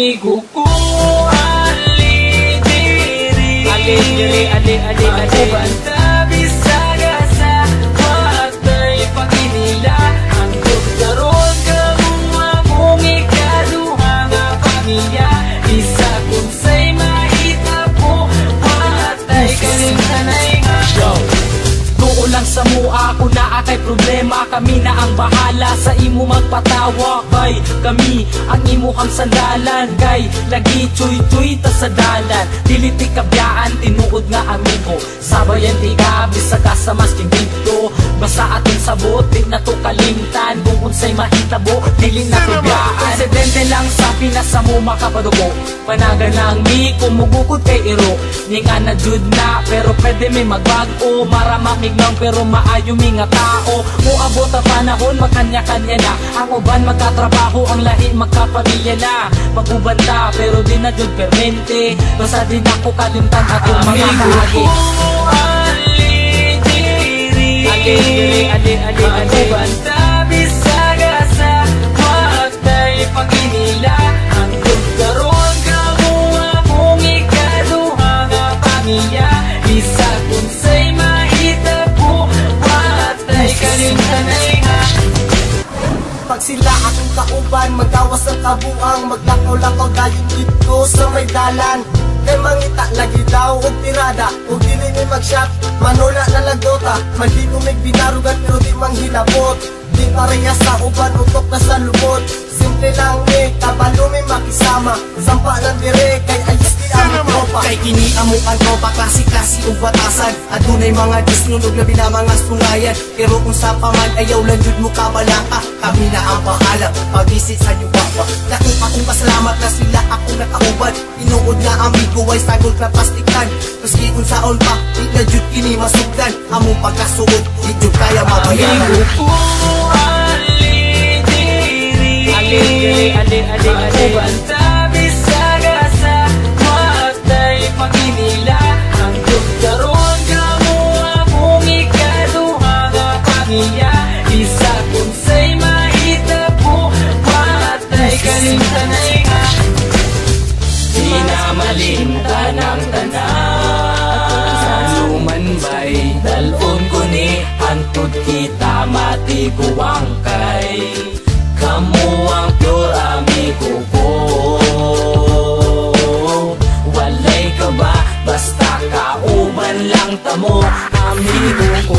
amigo ko, ali diri ako banta bisaga sa matay paginila ang karon kamong among ikaduha nga pamilya isa kung say mahitabo matay kalimtanay nga lang sa mua ako na kay problema kami na ang bahala sa imo magpatawa kay kami ang imuhang sandalan kay lagi chuy-chuy ta sa dalan dili ti kabyaan tinuod nga amigo sabayan ti gabi sa kasamas king dito basta aton sabot di na to kalimtan kung unsay mahitabo dili na kabyaan insidente lang sa pinasa mo makapadugo panagan lang mi kumugukod kay iro ninga na jud na pero pwede may magbago maramamig lang pero maayo mi nga tao muabot ang panahon magkanya-kanya na ang uban magkatrabaho ang lahi magkapamilya na magubanta pero di na jud permente basta din ako kalimtan atong mga kahagi ali banta bisaga sa matay paginila ang karon kamo among ikaduha nga pamilya isa kung say mahitabo matay kalimtanay nga pag sila akong kauban magdawas ang kabuang maglakaw-lakaw dayon dito sa may dalan kay mangita lagi daw og tirada og dili ni mag-shot manula na lagota mali may binarugan pero di manghilabot di pareha sa uban utok na sa lubot simple lang ni kabalo may makisama sampa lang dire kay ayos di ang tropa kay kini amo ang tropa klase-klase ug batasan adunay mga disnunog na mga sungayan pero kung sa paman ayaw lang jud mo kabalaka kami na ang bahala pag-visit sa yuwa dako akong pasalamat na sila akong nakauban tinuod nga amigo ay sagol na plastikan maski kung saon pa di na jud kini masugdan among pagkasuod di jud kaya mabayaran amigo ko ali ako banta bisaga sa matay paginila ang karon kamo among ikaduha nga pamilya isa kung say mahitabo matay kalimtanay nga di na malimtan ang tanan sumanbay dalon ko ni hantod kita matiguang kay kamu ang pure amigo ko walay ka ba basta kauban lang tamo amigo ko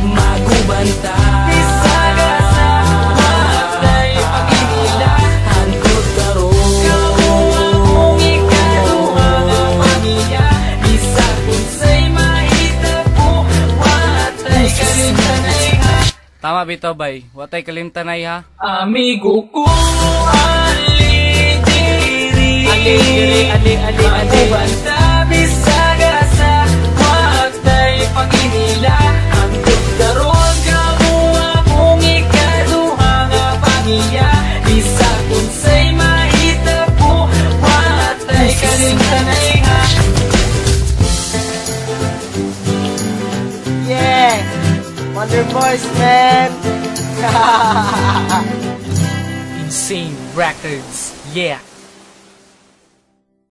magubanta bisaga sa matay paginila hantod karon kamu among ikaduha nga pamilya isa kung say mahitabo matay kalimtanay nga tama bitaw bay watay kalimtanay ha amigo ko ali ako banta bisaga sa matay paginila ang karon kamo among ikaduha nga pamilya isa kung say mahitabo matay kalimtanay nga yeah Wonder Boys man Insane Records yeah